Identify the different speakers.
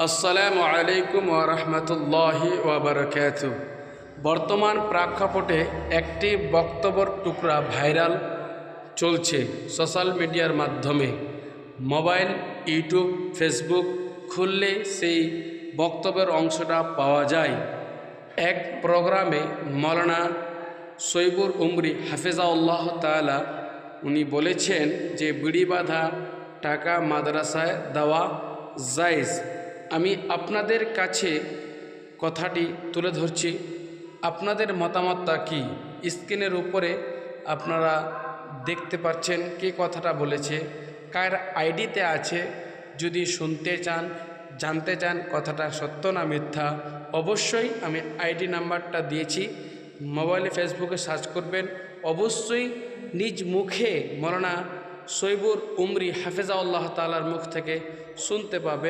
Speaker 1: আসসালামু আলাইকুম ওয়া রাহমাতুল্লাহি ওয়া বারাকাতুহু। বর্তমান প্রেক্ষাপটে একটি বক্তব্যের টুকরা ভাইরাল চলছে সোশ্যাল মিডিয়ার মাধ্যমে। মোবাইল, ইউটিউব, ফেসবুক খুললে সেই বক্তব্যের অংশটা পাওয়া যায়। এক প্রোগ্রামে মৌলানা সৈবুর উমরি হাফিজাহুল্লাহ তাআলা উনি বলেছেন যে বিড়ি বাঁধা টাকা মাদ্রাসায় দেওয়া জায়েজ। আমি আপনাদের কাছে কথাটি তুলে ধরছি, আপনাদের মতামতটা কি? স্ক্রিনের উপরে আপনারা দেখতে পাচ্ছেন কে কথাটা বলেছে, কার আইডিতে আছে। যদি শুনতে চান, জানতে চান কথাটা সত্য না মিথ্যা, অবশ্যই আমি আইডি নাম্বারটা দিয়েছি, মোবাইলে ফেসবুকে সার্চ করবেন, অবশ্যই নিজ মুখে মৌলানা সৈবুর উমরি হাফিজাহুল্লাহ তাআলার মুখ থেকে শুনতে পাবেন।